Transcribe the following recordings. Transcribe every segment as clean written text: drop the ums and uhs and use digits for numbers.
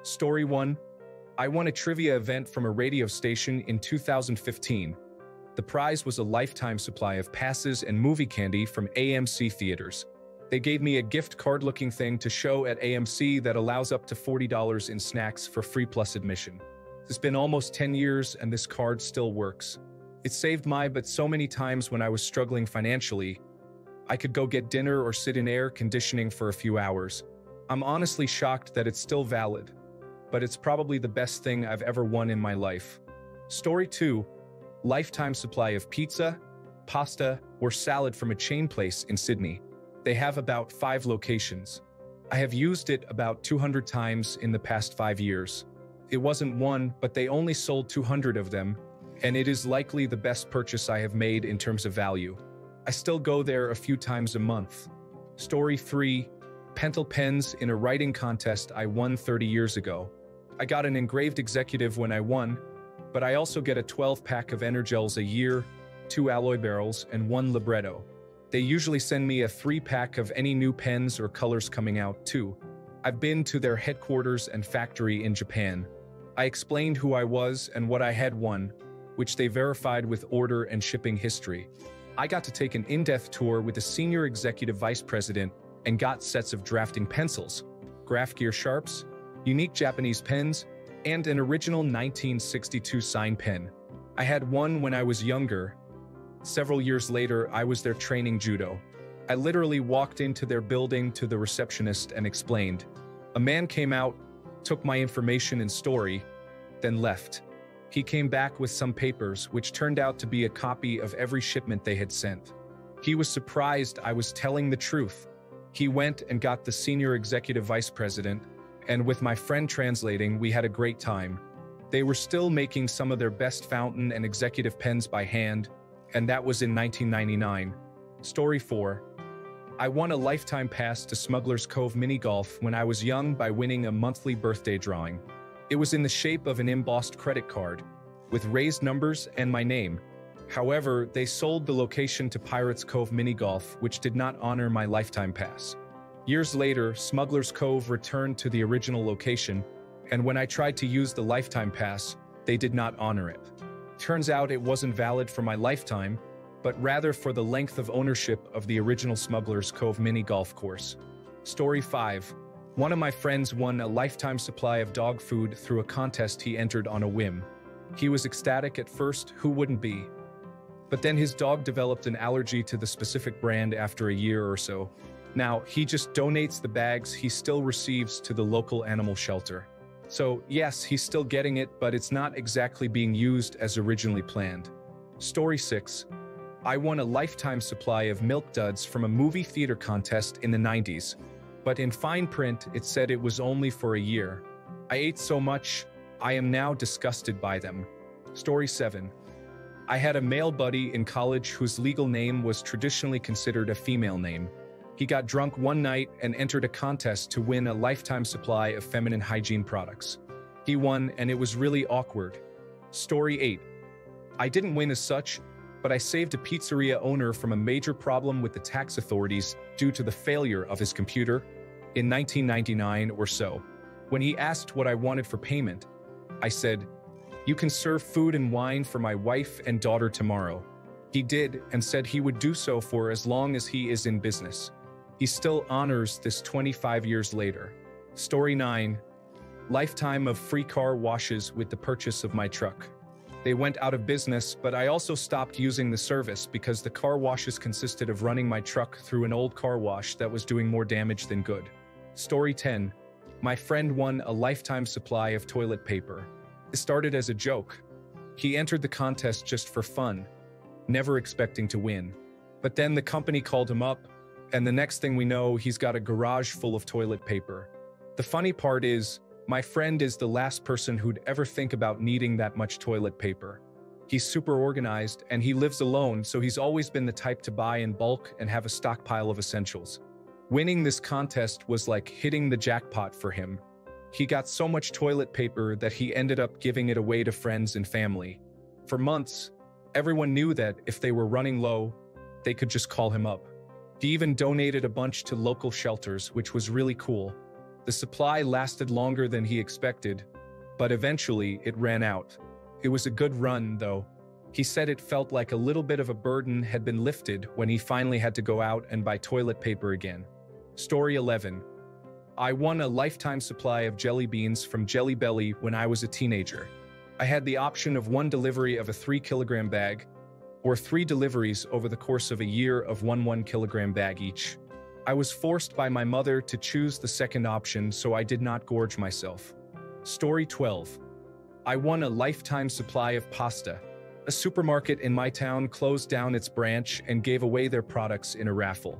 Story 1. I won a trivia event from a radio station in 2015. The prize was a lifetime supply of passes and movie candy from AMC theaters. They gave me a gift card-looking thing to show at AMC that allows up to $40 in snacks for free plus admission. It's been almost 10 years and this card still works. It saved my butt so many times when I was struggling financially. I could go get dinner or sit in air conditioning for a few hours. I'm honestly shocked that it's still valid, but it's probably the best thing I've ever won in my life. Story 2. Lifetime supply of pizza, pasta, or salad from a chain place in Sydney. They have about 5 locations. I have used it about 200 times in the past 5 years. It wasn't one, but they only sold 200 of them, and it is likely the best purchase I have made in terms of value. I still go there a few times a month. Story 3. Pentel pens in a writing contest I won 30 years ago. I got an engraved executive when I won, but I also get a 12-pack of Energels a year, 2 alloy barrels, and 1 libretto. They usually send me a 3-pack of any new pens or colors coming out, too. I've been to their headquarters and factory in Japan. I explained who I was and what I had won, which they verified with order and shipping history. I got to take an in-depth tour with the senior executive vice president and got sets of drafting pencils, graph gear sharps, unique Japanese pens, and an original 1962 sign pen. I had one when I was younger. Several years later, I was there training judo. I literally walked into their building to the receptionist and explained. A man came out, took my information and story, then left. He came back with some papers, which turned out to be a copy of every shipment they had sent. He was surprised I was telling the truth. He went and got the senior executive vice president, and with my friend translating, we had a great time. They were still making some of their best fountain and executive pens by hand, and that was in 1999. Story 4. I won a lifetime pass to Smuggler's Cove Mini Golf when I was young by winning a monthly birthday drawing. It was in the shape of an embossed credit card, with raised numbers and my name. However, they sold the location to Pirates Cove Mini Golf, which did not honor my lifetime pass. Years later, Smuggler's Cove returned to the original location, and when I tried to use the lifetime pass, they did not honor it. Turns out it wasn't valid for my lifetime, but rather for the length of ownership of the original Smuggler's Cove Mini Golf course. Story 5. One of my friends won a lifetime supply of dog food through a contest he entered on a whim. He was ecstatic at first, who wouldn't be? But then his dog developed an allergy to the specific brand after a year or so. Now, he just donates the bags he still receives to the local animal shelter. So, yes, he's still getting it, but it's not exactly being used as originally planned. Story 6. I won a lifetime supply of Milk Duds from a movie theater contest in the 90s. But in fine print, it said it was only for a year. I ate so much, I am now disgusted by them. Story 7. I had a male buddy in college whose legal name was traditionally considered a female name. He got drunk one night and entered a contest to win a lifetime supply of feminine hygiene products. He won, and it was really awkward. Story 8. I didn't win as such, but I saved a pizzeria owner from a major problem with the tax authorities due to the failure of his computer in 1999 or so. When he asked what I wanted for payment, I said, "You can serve food and wine for my wife and daughter tomorrow." He did and said he would do so for as long as he is in business. He still honors this 25 years later. Story 9. Lifetime of free car washes with the purchase of my truck. They went out of business, but I also stopped using the service because the car washes consisted of running my truck through an old car wash that was doing more damage than good. Story 10. My friend won a lifetime supply of toilet paper. It started as a joke. He entered the contest just for fun, never expecting to win. But then the company called him up, and the next thing we know, he's got a garage full of toilet paper. The funny part is, my friend is the last person who'd ever think about needing that much toilet paper. He's super organized, and he lives alone, so he's always been the type to buy in bulk and have a stockpile of essentials. Winning this contest was like hitting the jackpot for him. He got so much toilet paper that he ended up giving it away to friends and family. For months, everyone knew that if they were running low, they could just call him up. He even donated a bunch to local shelters, which was really cool. The supply lasted longer than he expected, but eventually it ran out. It was a good run, though. He said it felt like a little bit of a burden had been lifted when he finally had to go out and buy toilet paper again. Story 11. I won a lifetime supply of jelly beans from Jelly Belly when I was a teenager. I had the option of one delivery of a 3-kilogram bag, or 3 deliveries over the course of a year of 1 kilogram bag each. I was forced by my mother to choose the second option so I did not gorge myself. Story 12. I won a lifetime supply of pasta. A supermarket in my town closed down its branch and gave away their products in a raffle.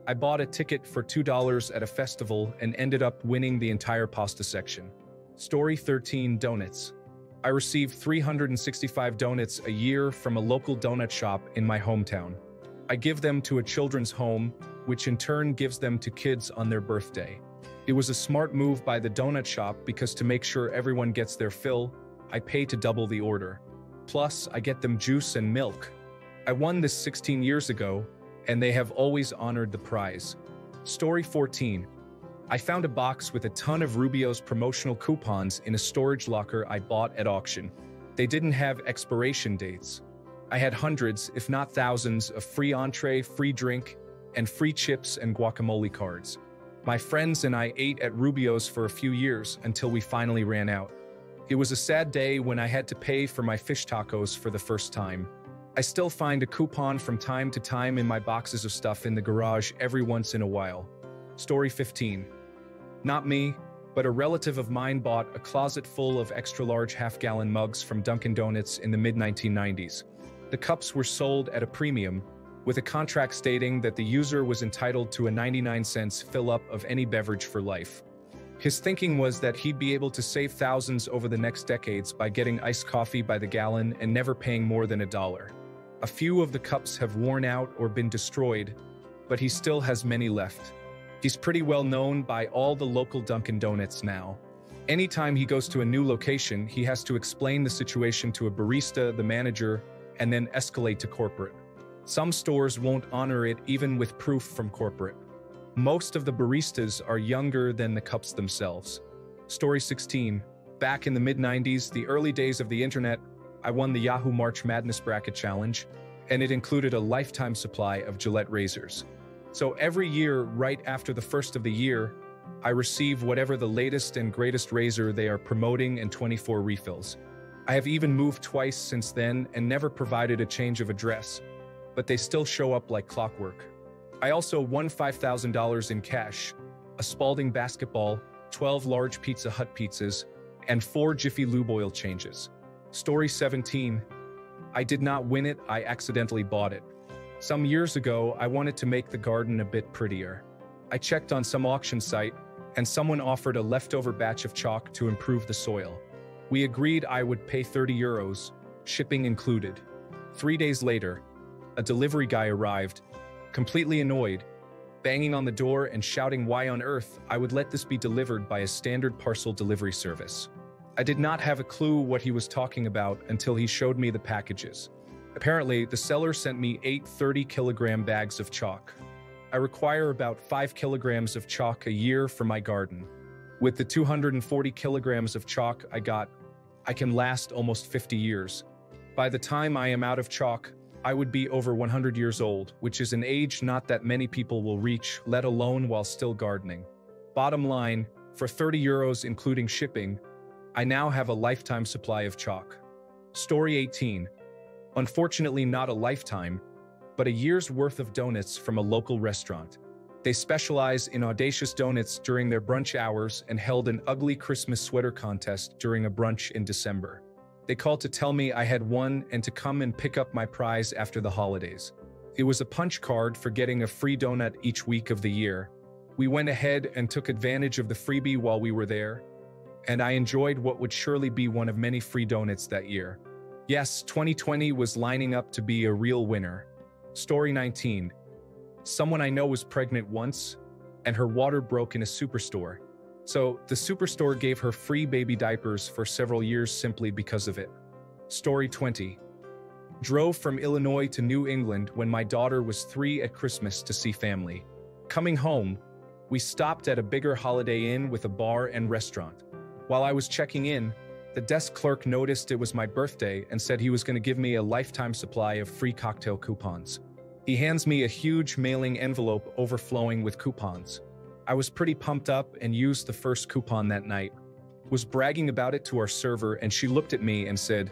I bought a ticket for $2 at a festival and ended up winning the entire pasta section. Story 13. Donuts. I received 365 donuts a year from a local donut shop in my hometown. I give them to a children's home, which in turn gives them to kids on their birthday. It was a smart move by the donut shop because to make sure everyone gets their fill, I pay to double the order. Plus, I get them juice and milk. I won this 16 years ago, and they have always honored the prize. Story 14. I found a box with a ton of Rubio's promotional coupons in a storage locker I bought at auction. They didn't have expiration dates. I had hundreds, if not thousands, of free entree, free drink, and free chips and guacamole cards. My friends and I ate at Rubio's for a few years until we finally ran out. It was a sad day when I had to pay for my fish tacos for the first time. I still find a coupon from time to time in my boxes of stuff in the garage every once in a while. Story 15. Not me, but a relative of mine bought a closet full of extra-large half-gallon mugs from Dunkin' Donuts in the mid-1990s. The cups were sold at a premium, with a contract stating that the user was entitled to a 99-cent fill-up of any beverage for life. His thinking was that he'd be able to save thousands over the next decades by getting iced coffee by the gallon and never paying more than $1. A few of the cups have worn out or been destroyed, but he still has many left. He's pretty well known by all the local Dunkin' Donuts now. Anytime he goes to a new location, he has to explain the situation to a barista, the manager, and then escalate to corporate. Some stores won't honor it even with proof from corporate. Most of the baristas are younger than the cups themselves. Story 16. Back in the mid-90s, the early days of the internet, I won the Yahoo March Madness Bracket Challenge, and it included a lifetime supply of Gillette razors. So every year, right after the first of the year, I receive whatever the latest and greatest razor they are promoting and 24 refills. I have even moved twice since then and never provided a change of address, but they still show up like clockwork. I also won $5,000 in cash, a Spalding basketball, 12 large Pizza Hut pizzas, and 4 Jiffy Lube oil changes. Story 17. I did not win it, I accidentally bought it. Some years ago, I wanted to make the garden a bit prettier. I checked on some auction site, and someone offered a leftover batch of chalk to improve the soil. We agreed I would pay €30, shipping included. 3 days later, a delivery guy arrived, completely annoyed, banging on the door and shouting why on earth I would let this be delivered by a standard parcel delivery service. I did not have a clue what he was talking about until he showed me the packages. Apparently, the seller sent me 8 30-kilogram bags of chalk. I require about 5 kilograms of chalk a year for my garden. With the 240 kilograms of chalk I got, I can last almost 50 years. By the time I am out of chalk, I would be over 100 years old, which is an age not that many people will reach, let alone while still gardening. Bottom line, for €30 including shipping, I now have a lifetime supply of chalk. Story 18. Unfortunately not a lifetime, but a year's worth of donuts from a local restaurant. They specialize in audacious donuts during their brunch hours and held an ugly Christmas sweater contest during a brunch in December. They called to tell me I had won and to come and pick up my prize after the holidays. It was a punch card for getting a free donut each week of the year. We went ahead and took advantage of the freebie while we were there, and I enjoyed what would surely be one of many free donuts that year. Yes, 2020 was lining up to be a real winner. Story 19. Someone I know was pregnant once, and her water broke in a superstore. So the superstore gave her free baby diapers for several years simply because of it. Story 20. Drove from Illinois to New England when my daughter was 3 at Christmas to see family. Coming home, We stopped at a bigger Holiday Inn with a bar and restaurant. While I was checking in, the desk clerk noticed it was my birthday and said he was going to give me a lifetime supply of free cocktail coupons. He hands me a huge mailing envelope overflowing with coupons. I was pretty pumped up and used the first coupon that night. Was bragging about it to our server, and she looked at me and said,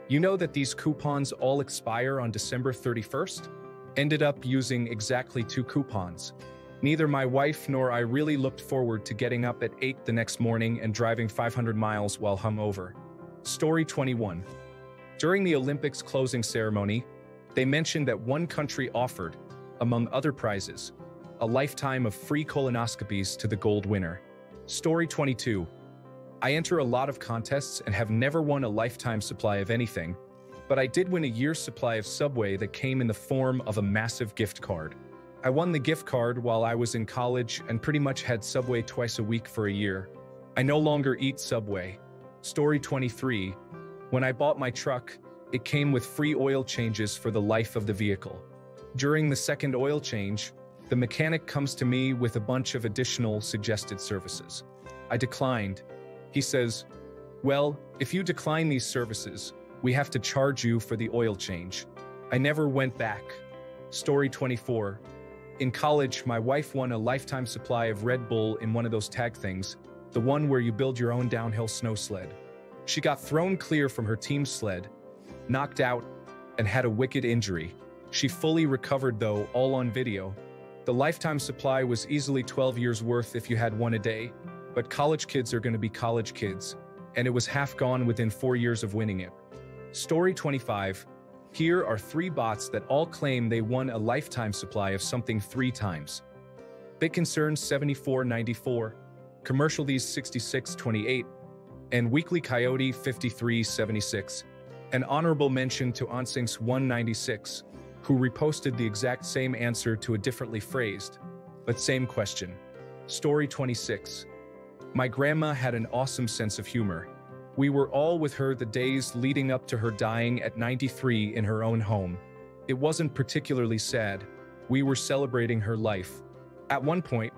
"You know that these coupons all expire on December 31st? Ended up using exactly 2 coupons. Neither my wife nor I really looked forward to getting up at 8 the next morning and driving 500 miles while hungover. Story 21. During the Olympics closing ceremony, they mentioned that one country offered, among other prizes, a lifetime of free colonoscopies to the gold winner. Story 22. I enter a lot of contests and have never won a lifetime supply of anything, but I did win a year's supply of Subway that came in the form of a massive gift card. I won the gift card while I was in college and pretty much had Subway twice a week for a year. I no longer eat Subway. Story 23. When I bought my truck, it came with free oil changes for the life of the vehicle. During the second oil change, the mechanic comes to me with a bunch of additional suggested services. I declined. He says, "Well, if you decline these services, we have to charge you for the oil change." I never went back. Story 24. In college, my wife won a lifetime supply of Red Bull in one of those tag things, the one where you build your own downhill snow sled. She got thrown clear from her team's sled, knocked out, and had a wicked injury. She fully recovered though, all on video. The lifetime supply was easily 12 years worth if you had one a day, but college kids are going to be college kids, and it was half gone within 4 years of winning it. Story 25. Here are 3 bots that all claim they won a lifetime supply of something 3 times. Big Concern 7494, Commercial These 6628, and Weekly Coyote 5376. An honorable mention to Onsinks 196, who reposted the exact same answer to a differently phrased, but same question. Story 26. My grandma had an awesome sense of humor. We were all with her the days leading up to her dying at 93 in her own home. It wasn't particularly sad. We were celebrating her life. At one point,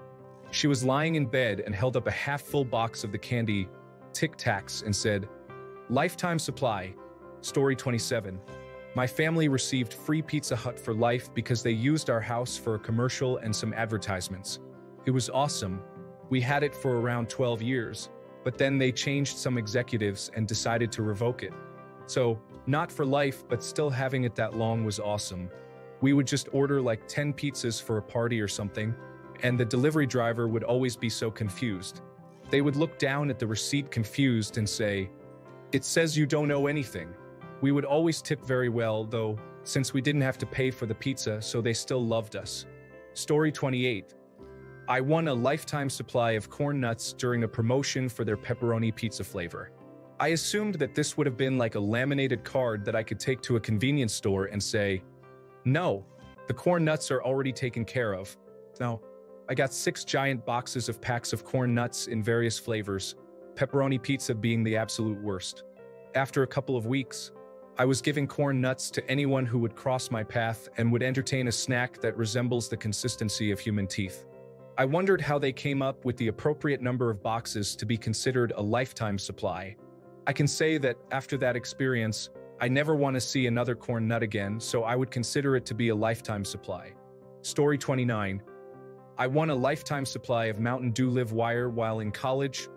she was lying in bed and held up a half-full box of the candy Tic Tacs and said, "Lifetime supply." Story 27. My family received free Pizza Hut for life because they used our house for a commercial and some advertisements. It was awesome. We had it for around 12 years. But then they changed some executives and decided to revoke it. So, not for life, but still having it that long was awesome. We would just order like 10 pizzas for a party or something, and the delivery driver would always be so confused. They would look down at the receipt confused and say, "It says you don't owe anything." We would always tip very well, though, since we didn't have to pay for the pizza, so they still loved us. Story 28. I won a lifetime supply of corn nuts during a promotion for their pepperoni pizza flavor. I assumed that this would have been like a laminated card that I could take to a convenience store and say, "No, the corn nuts are already taken care of." No, I got 6 giant boxes of packs of corn nuts in various flavors, pepperoni pizza being the absolute worst. After a couple of weeks, I was giving corn nuts to anyone who would cross my path and would entertain a snack that resembles the consistency of human teeth. I wondered how they came up with the appropriate number of boxes to be considered a lifetime supply. I can say that after that experience, I never want to see another corn nut again, so I would consider it to be a lifetime supply. Story 29. I won a lifetime supply of Mountain Dew Live Wire while in college,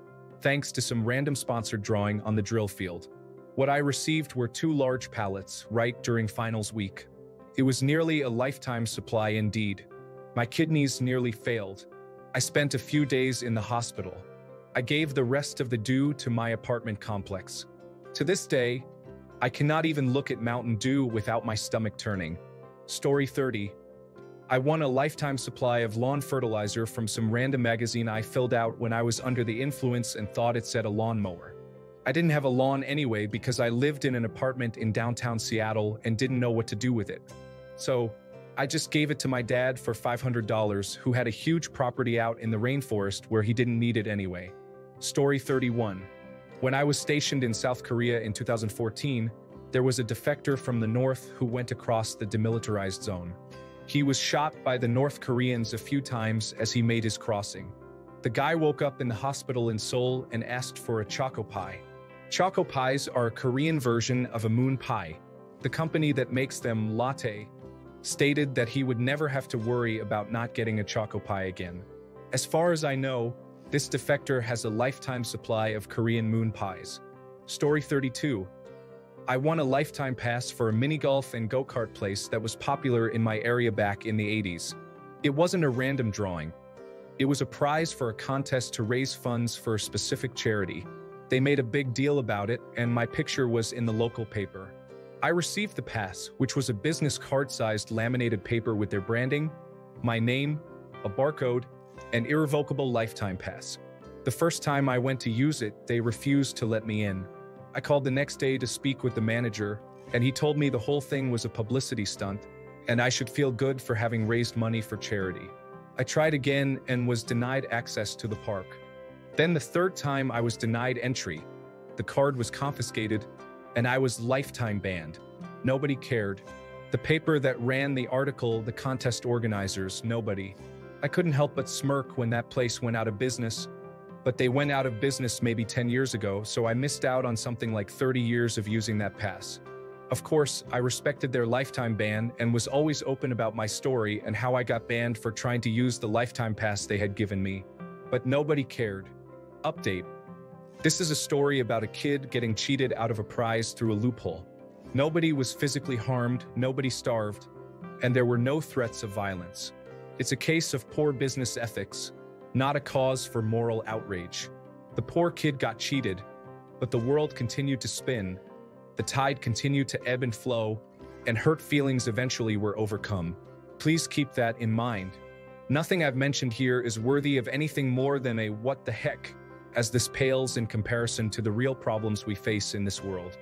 thanks to some random sponsored drawing on the drill field. What I received were 2 large pallets right during finals week. It was nearly a lifetime supply indeed. My kidneys nearly failed. I spent a few days in the hospital. I gave the rest of the dew to my apartment complex. To this day, I cannot even look at Mountain Dew without my stomach turning. Story 30. I won a lifetime supply of lawn fertilizer from some random magazine I filled out when I was under the influence and thought it said a lawnmower. I didn't have a lawn anyway because I lived in an apartment in downtown Seattle and didn't know what to do with it. So, I just gave it to my dad for $500, who had a huge property out in the rainforest where he didn't need it anyway. Story 31. When I was stationed in South Korea in 2014, there was a defector from the north who went across the demilitarized zone. He was shot by the North Koreans a few times as he made his crossing. The guy woke up in the hospital in Seoul and asked for a choco pie. Choco pies are a Korean version of a moon pie. The company that makes them, Latte, stated that he would never have to worry about not getting a choco pie again. As far as I know, this defector has a lifetime supply of Korean moon pies. Story 32. I won a lifetime pass for a mini-golf and go-kart place that was popular in my area back in the 80s. It wasn't a random drawing. It was a prize for a contest to raise funds for a specific charity. They made a big deal about it, and my picture was in the local paper. I received the pass, which was a business card-sized laminated paper with their branding, my name, a barcode, and irrevocable lifetime pass. The first time I went to use it, they refused to let me in. I called the next day to speak with the manager, and he told me the whole thing was a publicity stunt, and I should feel good for having raised money for charity. I tried again and was denied access to the park. Then the third time I was denied entry. The card was confiscated, and I was lifetime banned. Nobody cared. The paper that ran the article, the contest organizers, nobody. I couldn't help but smirk when that place went out of business. But they went out of business maybe 10 years ago, so I missed out on something like 30 years of using that pass. Of course, I respected their lifetime ban and was always open about my story and how I got banned for trying to use the lifetime pass they had given me. But nobody cared. Update. This is a story about a kid getting cheated out of a prize through a loophole. Nobody was physically harmed, nobody starved, and there were no threats of violence. It's a case of poor business ethics, not a cause for moral outrage. The poor kid got cheated, but the world continued to spin. The tide continued to ebb and flow, and hurt feelings eventually were overcome. Please keep that in mind. Nothing I've mentioned here is worthy of anything more than a what the heck, as this pales in comparison to the real problems we face in this world.